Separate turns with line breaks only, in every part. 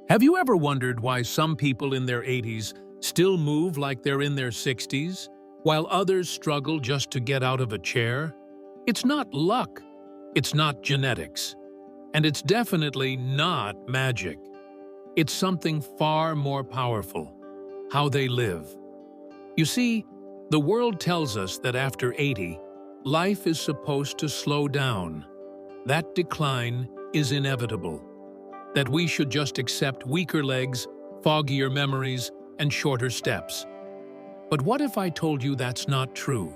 Have you ever wondered why some people in their 80s still move like they're in their 60s, while others struggle just to get out of a chair? It's not luck, it's not genetics, and it's definitely not magic. It's something far more powerful: how they live. You see, the world tells us that after 80, life is supposed to slow down. That decline is inevitable. That we should just accept weaker legs, foggier memories, and shorter steps. But what if I told you that's not true?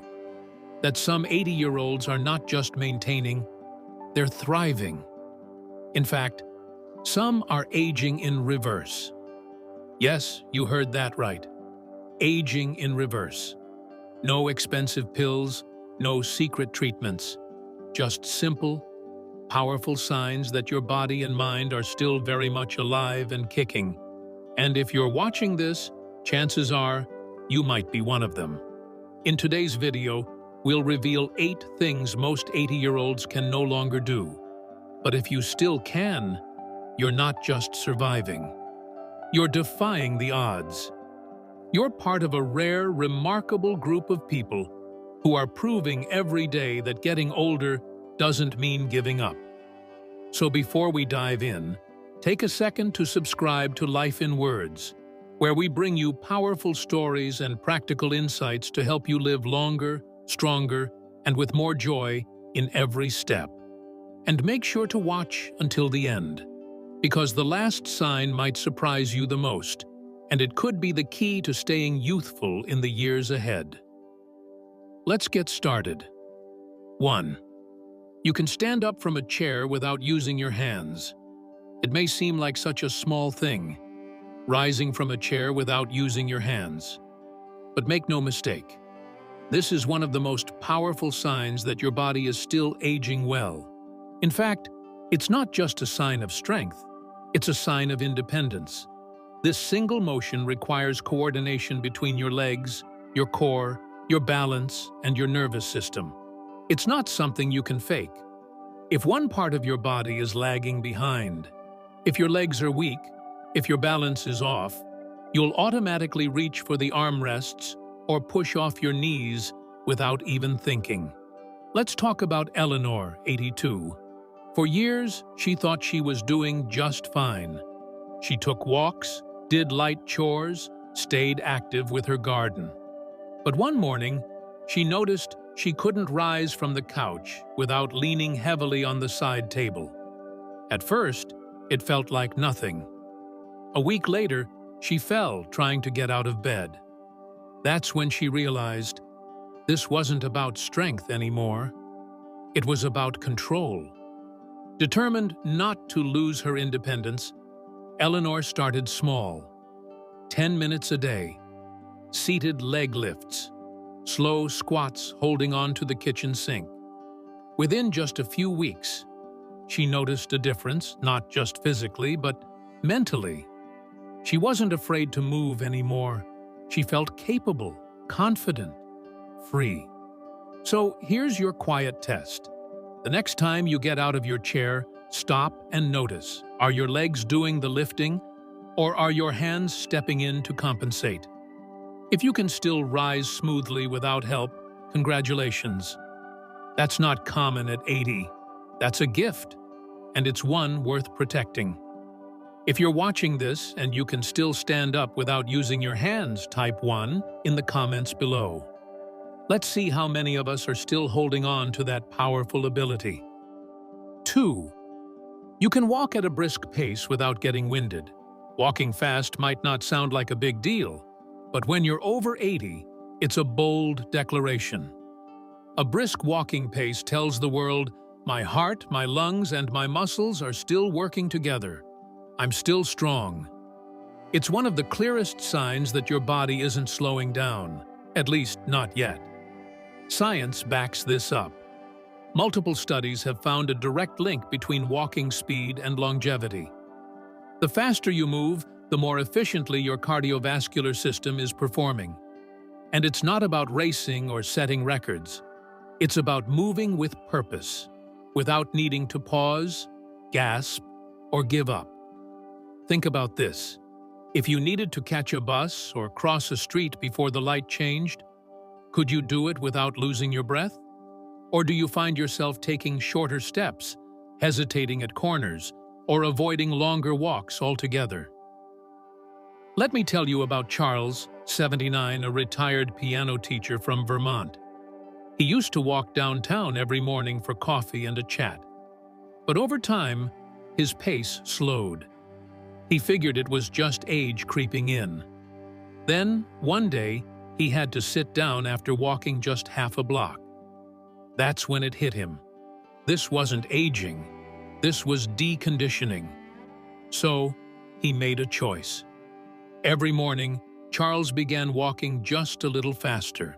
That some 80-year-olds are not just maintaining, they're thriving. In fact, some are aging in reverse. Yes, you heard that right. Aging in reverse. No expensive pills, no secret treatments. Just simple, powerful signs that your body and mind are still very much alive and kicking. And if you're watching this, chances are you might be one of them. In today's video, we'll reveal 8 things most 80-year-olds can no longer do. But if you still can, you're not just surviving. You're defying the odds. You're part of a rare, remarkable group of people who are proving every day that getting older doesn't mean giving up. So before we dive in, take a second to subscribe to Life in Words, where we bring you powerful stories and practical insights to help you live longer, stronger, and with more joy in every step. And make sure to watch until the end, because the last sign might surprise you the most, and it could be the key to staying youthful in the years ahead. Let's get started. 1. You can stand up from a chair without using your hands. It may seem like such a small thing, rising from a chair without using your hands. But make no mistake, this is one of the most powerful signs that your body is still aging well. In fact, it's not just a sign of strength, it's a sign of independence. This single motion requires coordination between your legs, your core, your balance, and your nervous system. It's not something you can fake. If one part of your body is lagging behind, if your legs are weak, if your balance is off, you'll automatically reach for the armrests or push off your knees without even thinking. Let's talk about Eleanor, 82. For years, she thought she was doing just fine. She took walks, did light chores, stayed active with her garden. But one morning, she noticed she couldn't rise from the couch without leaning heavily on the side table. At first, it felt like nothing. A week later, she fell trying to get out of bed. That's when she realized this wasn't about strength anymore. It was about control. Determined not to lose her independence, Eleanor started small. 10 minutes a day, seated leg lifts, slow squats holding on to the kitchen sink. Within just a few weeks, she noticed a difference, not just physically, but mentally. She wasn't afraid to move anymore. She felt capable, confident, free. So here's your quiet test. The next time you get out of your chair, stop and notice. Are your legs doing the lifting, or are your hands stepping in to compensate? If you can still rise smoothly without help, congratulations. That's not common at 80. That's a gift, and it's one worth protecting. If you're watching this and you can still stand up without using your hands, type 1 in the comments below. Let's see how many of us are still holding on to that powerful ability. 2. You can walk at a brisk pace without getting winded. Walking fast might not sound like a big deal, but when you're over 80, it's a bold declaration. A brisk walking pace tells the world, my heart, my lungs, and my muscles are still working together. I'm still strong. It's one of the clearest signs that your body isn't slowing down, at least not yet. Science backs this up. Multiple studies have found a direct link between walking speed and longevity. The faster you move, the more efficiently your cardiovascular system is performing. And it's not about racing or setting records. It's about moving with purpose, without needing to pause, gasp, or give up. Think about this. If you needed to catch a bus or cross a street before the light changed, could you do it without losing your breath? Or do you find yourself taking shorter steps, hesitating at corners, or avoiding longer walks altogether? Let me tell you about Charles, 79, a retired piano teacher from Vermont. He used to walk downtown every morning for coffee and a chat. But over time, his pace slowed. He figured it was just age creeping in. Then, one day, he had to sit down after walking just half a block. That's when it hit him. This wasn't aging. This was deconditioning. So, he made a choice. Every morning, Charles began walking just a little faster.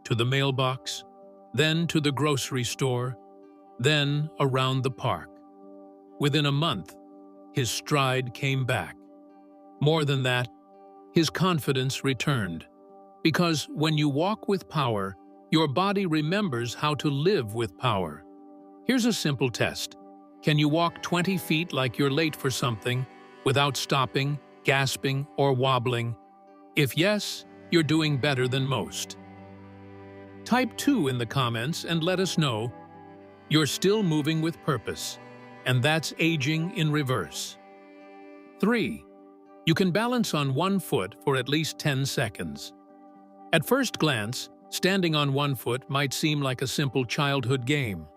To the mailbox, then to the grocery store, then around the park. Within a month, his stride came back. More than that, his confidence returned. Because when you walk with power, your body remembers how to live with power. Here's a simple test. Can you walk 20 feet like you're late for something without stopping, gasping, or wobbling? If yes, you're doing better than most. Type 2 in the comments and let us know you're still moving with purpose, and that's aging in reverse. 3. You can balance on one foot for at least 10 seconds. At first glance, standing on one foot might seem like a simple childhood game.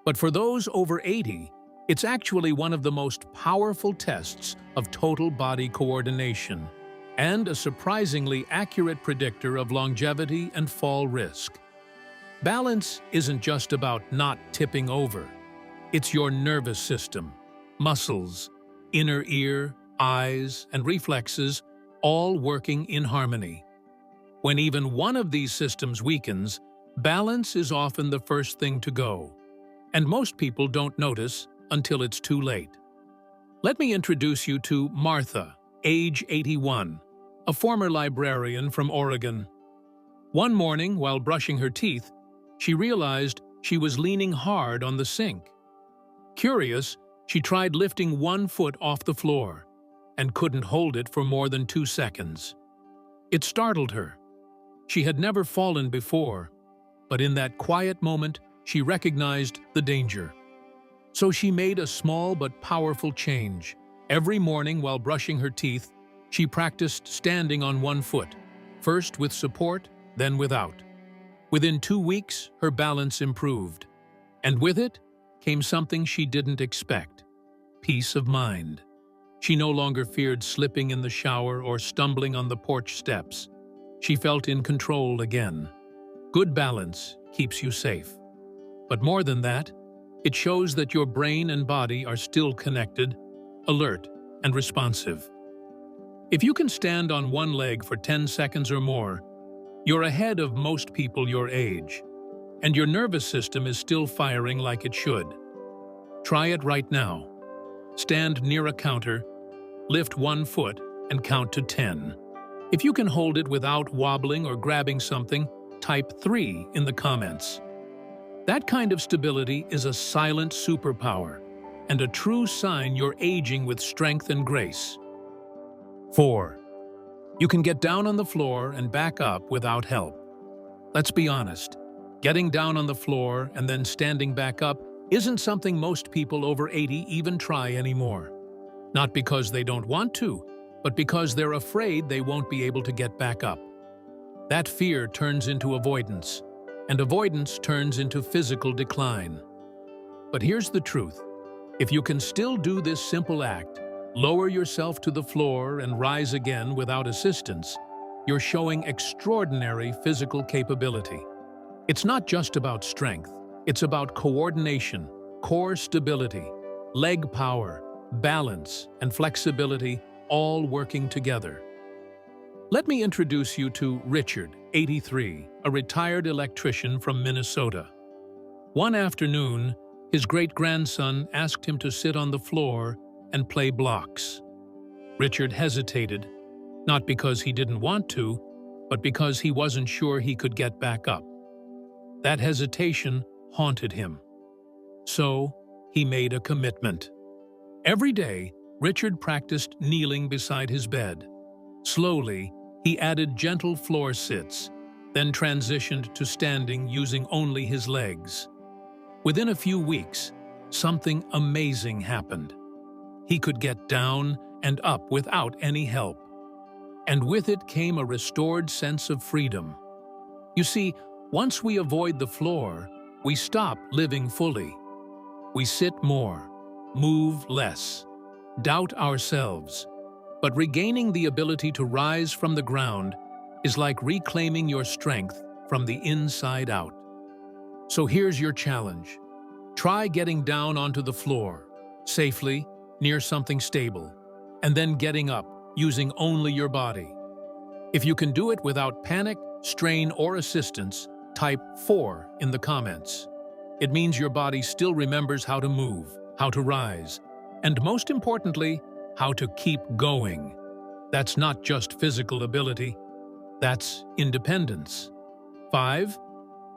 But for those over 80, it's actually one of the most powerful tests of total body coordination and a surprisingly accurate predictor of longevity and fall risk. Balance isn't just about not tipping over. It's your nervous system, muscles, inner ear, eyes, and reflexes all working in harmony. When even one of these systems weakens, balance is often the first thing to go. And most people don't notice until it's too late. Let me introduce you to Martha, age 81, a former librarian from Oregon. One morning, while brushing her teeth, she realized she was leaning hard on the sink. Curious, she tried lifting one foot off the floor and couldn't hold it for more than 2 seconds. It startled her. She had never fallen before, but in that quiet moment, she recognized the danger. So she made a small but powerful change. Every morning while brushing her teeth, she practiced standing on one foot, first with support, then without. Within 2 weeks, her balance improved. And with it came something she didn't expect: peace of mind. She no longer feared slipping in the shower or stumbling on the porch steps. She felt in control again. Good balance keeps you safe. But more than that, it shows that your brain and body are still connected, alert, and responsive. If you can stand on one leg for 10 seconds or more, you're ahead of most people your age, and your nervous system is still firing like it should. Try it right now. Stand near a counter, lift one foot, and count to 10. If you can hold it without wobbling or grabbing something, type 3 in the comments. That kind of stability is a silent superpower and a true sign you're aging with strength and grace. 4. You can get down on the floor and back up without help. Let's be honest, getting down on the floor and then standing back up isn't something most people over 80 even try anymore. Not because they don't want to, but because they're afraid they won't be able to get back up. That fear turns into avoidance, and avoidance turns into physical decline. But here's the truth. If you can still do this simple act, lower yourself to the floor and rise again without assistance, you're showing extraordinary physical capability. It's not just about strength. It's about coordination, core stability, leg power, balance, and flexibility all working together. Let me introduce you to Richard, 83, a retired electrician from Minnesota. One afternoon, his great-grandson asked him to sit on the floor and play blocks. Richard hesitated, not because he didn't want to, but because he wasn't sure he could get back up. That hesitation haunted him. So, he made a commitment. Every day, Richard practiced kneeling beside his bed. Slowly, he added gentle floor sits, then transitioned to standing using only his legs. Within a few weeks, something amazing happened. He could get down and up without any help. And with it came a restored sense of freedom. You see, once we avoid the floor, we stop living fully. We sit more, move less, doubt ourselves. But regaining the ability to rise from the ground is like reclaiming your strength from the inside out. So here's your challenge. Try getting down onto the floor, safely, near something stable, and then getting up, using only your body. If you can do it without panic, strain, or assistance, type 4 in the comments. It means your body still remembers how to move, how to rise, and most importantly, how to keep going. That's not just physical ability, that's independence. 5.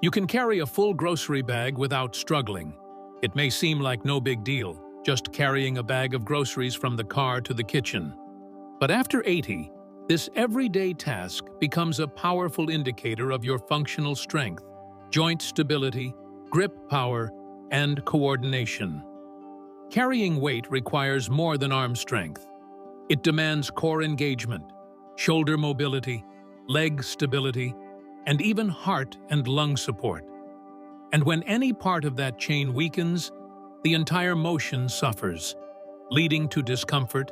You can carry a full grocery bag without struggling. It may seem like no big deal, just carrying a bag of groceries from the car to the kitchen. But after 80, this everyday task becomes a powerful indicator of your functional strength, joint stability, grip power, and coordination. Carrying weight requires more than arm strength. It demands core engagement, shoulder mobility, leg stability, and even heart and lung support. And when any part of that chain weakens, the entire motion suffers, leading to discomfort,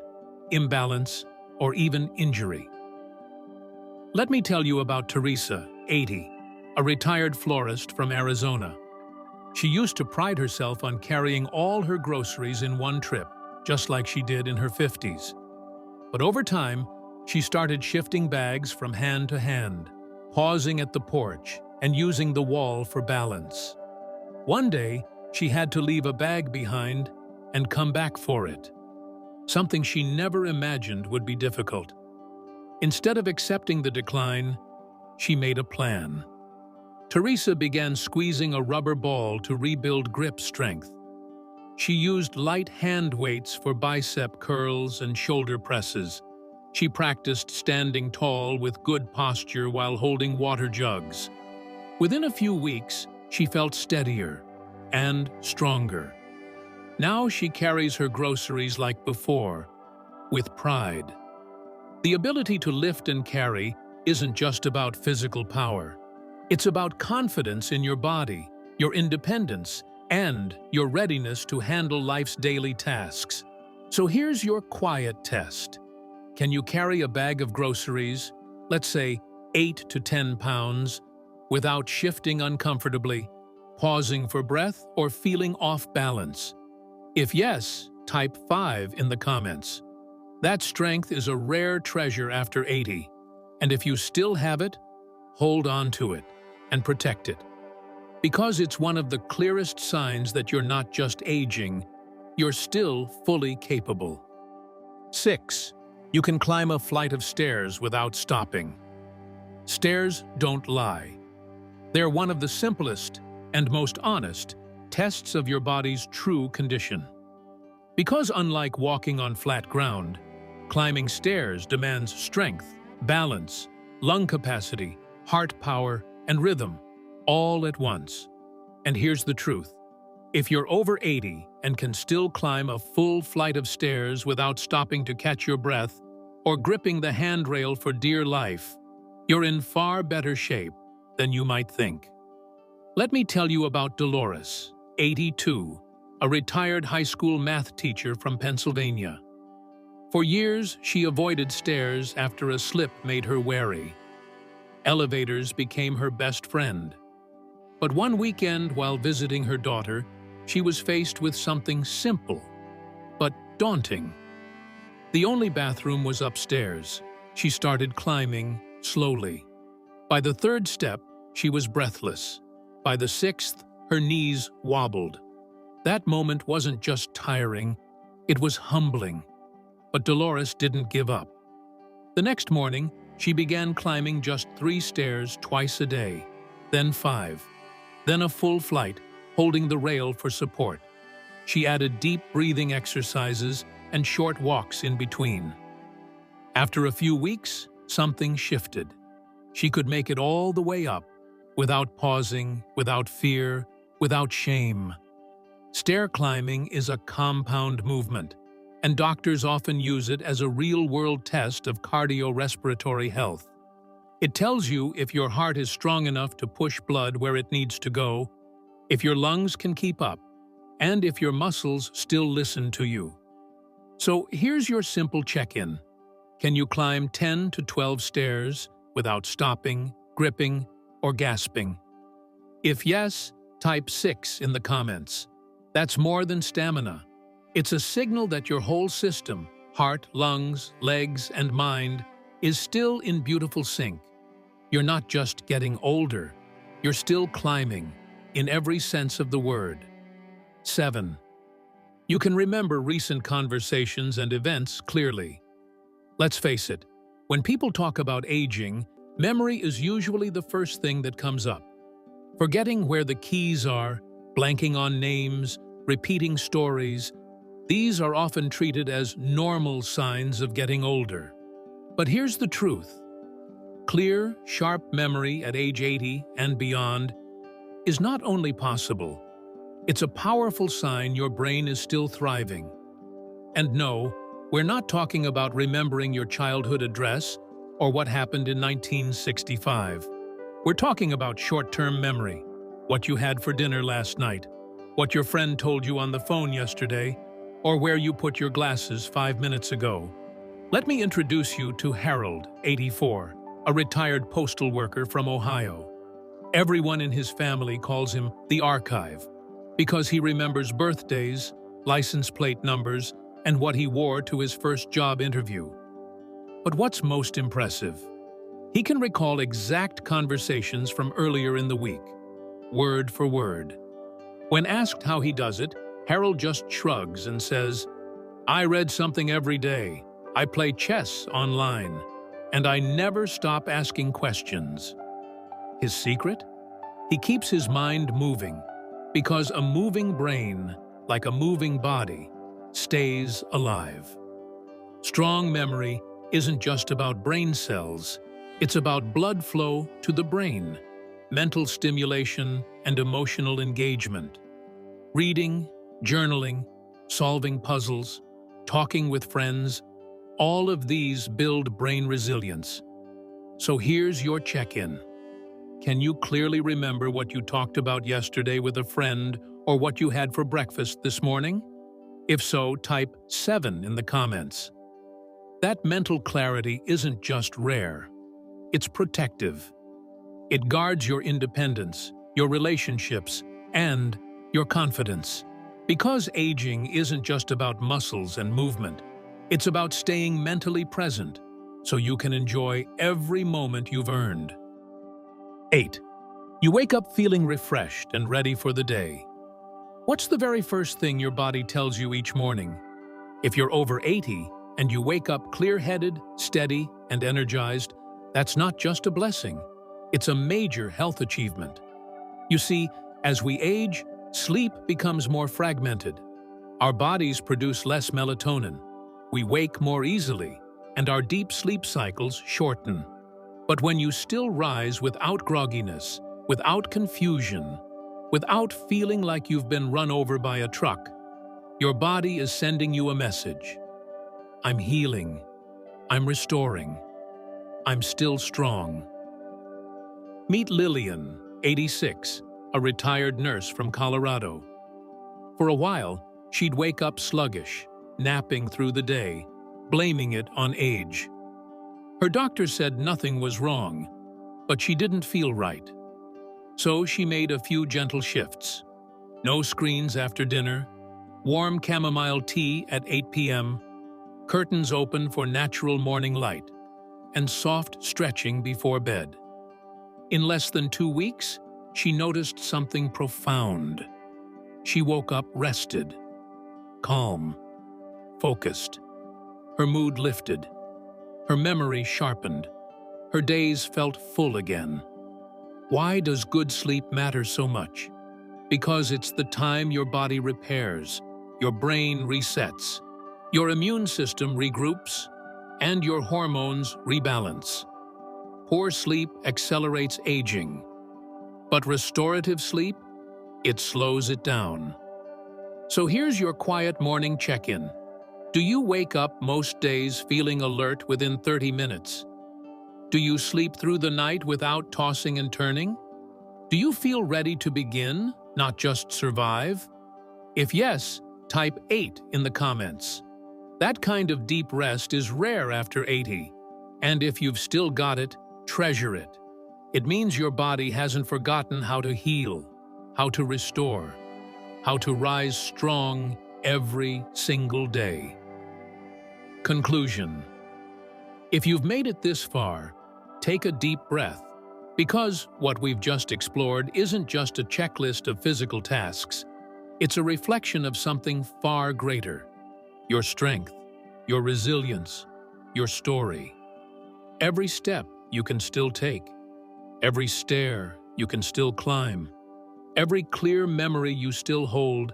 imbalance, or even injury. Let me tell you about Teresa, 80, a retired florist from Arizona. She used to pride herself on carrying all her groceries in one trip, just like she did in her 50s. But over time, she started shifting bags from hand to hand, pausing at the porch and using the wall for balance. One day, she had to leave a bag behind and come back for it, something she never imagined would be difficult. Instead of accepting the decline, she made a plan. Teresa began squeezing a rubber ball to rebuild grip strength. She used light hand weights for bicep curls and shoulder presses. She practiced standing tall with good posture while holding water jugs. Within a few weeks, she felt steadier and stronger. Now she carries her groceries like before, with pride. The ability to lift and carry isn't just about physical power. It's about confidence in your body, your independence, and your readiness to handle life's daily tasks. So here's your quiet test. Can you carry a bag of groceries, let's say 8 to 10 pounds, without shifting uncomfortably, pausing for breath, or feeling off balance? If yes, type 5 in the comments. That strength is a rare treasure after 80, and if you still have it, hold on to it and protect it. Because it's one of the clearest signs that you're not just aging, you're still fully capable. 6. You can climb a flight of stairs without stopping. Stairs don't lie. They're one of the simplest and most honest tests of your body's true condition. Because unlike walking on flat ground, climbing stairs demands strength, balance, lung capacity, heart power, and rhythm, all at once. And here's the truth. If you're over 80 and can still climb a full flight of stairs without stopping to catch your breath or gripping the handrail for dear life, you're in far better shape than you might think. Let me tell you about Dolores, 82, a retired high school math teacher from Pennsylvania. For years, she avoided stairs after a slip made her wary. Elevators became her best friend. But one weekend while visiting her daughter, she was faced with something simple, but daunting. The only bathroom was upstairs. She started climbing slowly. By the third step, she was breathless. By the sixth, her knees wobbled. That moment wasn't just tiring, it was humbling. But Dolores didn't give up. The next morning, she began climbing just 3 stairs twice a day, then 5, then a full flight, holding the rail for support. She added deep breathing exercises and short walks in between. After a few weeks, something shifted. She could make it all the way up, without pausing, without fear, without shame. Stair climbing is a compound movement, and doctors often use it as a real-world test of cardiorespiratory health. It tells you if your heart is strong enough to push blood where it needs to go, if your lungs can keep up, and if your muscles still listen to you. So here's your simple check-in. Can you climb 10 to 12 stairs without stopping, gripping, or gasping? If yes, type 6 in the comments. That's more than stamina. It's a signal that your whole system, heart, lungs, legs, and mind, is still in beautiful sync. You're not just getting older, you're still climbing, in every sense of the word. 7. You can remember recent conversations and events clearly. Let's face it, when people talk about aging, memory is usually the first thing that comes up. Forgetting where the keys are, blanking on names, repeating stories, these are often treated as normal signs of getting older. But here's the truth. Clear, sharp memory at age 80 and beyond is not only possible, it's a powerful sign your brain is still thriving. And no, we're not talking about remembering your childhood address or what happened in 1965. We're talking about short-term memory, what you had for dinner last night, what your friend told you on the phone yesterday, or where you put your glasses 5 minutes ago. Let me introduce you to Harold, 84, a retired postal worker from Ohio. Everyone in his family calls him the Archive because he remembers birthdays, license plate numbers, and what he wore to his first job interview. But what's most impressive? He can recall exact conversations from earlier in the week, word for word. When asked how he does it, Harold just shrugs and says, "I read something every day, I play chess online, and I never stop asking questions." His secret? He keeps his mind moving, because a moving brain, like a moving body, stays alive. Strong memory isn't just about brain cells, it's about blood flow to the brain, mental stimulation, and emotional engagement. Reading, journaling, solving puzzles, talking with friends, all of these build brain resilience. So here's your check-in. Can you clearly remember what you talked about yesterday with a friend or what you had for breakfast this morning? If so, type 7 in the comments. That mental clarity isn't just rare, it's protective. It guards your independence, your relationships, and your confidence. Because aging isn't just about muscles and movement, it's about staying mentally present so you can enjoy every moment you've earned. 8. You wake up feeling refreshed and ready for the day. What's the very first thing your body tells you each morning? If you're over 80 and you wake up clear-headed, steady, and energized, that's not just a blessing. It's a major health achievement. You see, as we age, sleep becomes more fragmented. Our bodies produce less melatonin. We wake more easily, and our deep sleep cycles shorten. But when you still rise without grogginess, without confusion, without feeling like you've been run over by a truck, your body is sending you a message. I'm healing. I'm restoring. I'm still strong. Meet Lillian, 86, a retired nurse from Colorado. For a while, she'd wake up sluggish, napping through the day, blaming it on age. Her doctor said nothing was wrong, but she didn't feel right. So she made a few gentle shifts. No screens after dinner, warm chamomile tea at 8 p.m., curtains open for natural morning light, and soft stretching before bed. In less than 2 weeks, she noticed something profound. She woke up rested, calm, focused. Her mood lifted. Her memory sharpened. Her days felt full again. Why does good sleep matter so much? Because it's the time your body repairs, your brain resets. Your immune system regroups, and your hormones rebalance. Poor sleep accelerates aging, but restorative sleep, it slows it down. So here's your quiet morning check-in. Do you wake up most days feeling alert within 30 minutes? Do you sleep through the night without tossing and turning? Do you feel ready to begin, not just survive? If yes, type 8 in the comments. That kind of deep rest is rare after 80, and if you've still got it, treasure it. It means your body hasn't forgotten how to heal, how to restore, how to rise strong every single day. Conclusion. If you've made it this far, take a deep breath, because what we've just explored isn't just a checklist of physical tasks. It's a reflection of something far greater: your strength, your resilience, your story. Every step you can still take, every stair you can still climb, every clear memory you still hold,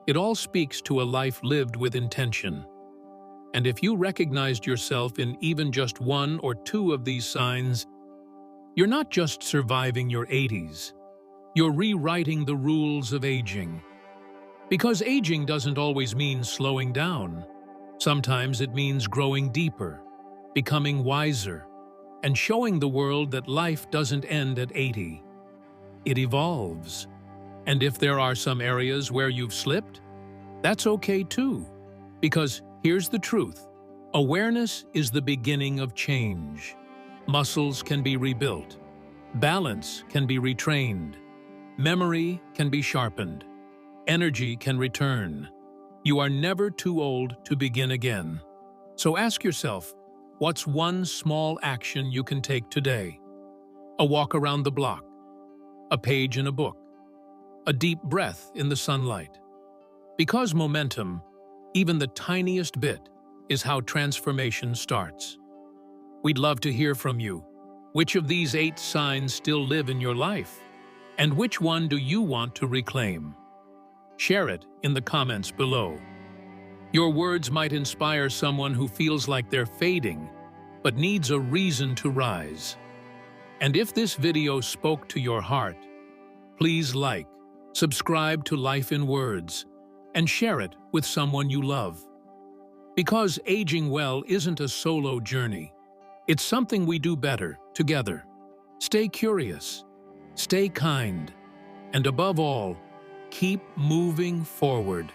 it all speaks to a life lived with intention. And if you recognized yourself in even just one or two of these signs, you're not just surviving your 80s, you're rewriting the rules of aging. Because aging doesn't always mean slowing down. Sometimes it means growing deeper, becoming wiser, and showing the world that life doesn't end at 80. It evolves. And if there are some areas where you've slipped, that's okay too. Because here's the truth: awareness is the beginning of change. Muscles can be rebuilt, balance can be retrained, memory can be sharpened, energy can return. You are never too old to begin again. So ask yourself, what's one small action you can take today? A walk around the block, a page in a book, a deep breath in the sunlight. Because momentum, even the tiniest bit, is how transformation starts. We'd love to hear from you. Which of these 8 signs still live in your life? And which one do you want to reclaim? Share it in the comments below. Your words might inspire someone who feels like they're fading, but needs a reason to rise. And if this video spoke to your heart, please like, subscribe to Life in Words, and share it with someone you love. Because aging well isn't a solo journey. It's something we do better together. Stay curious, stay kind, and above all, keep moving forward.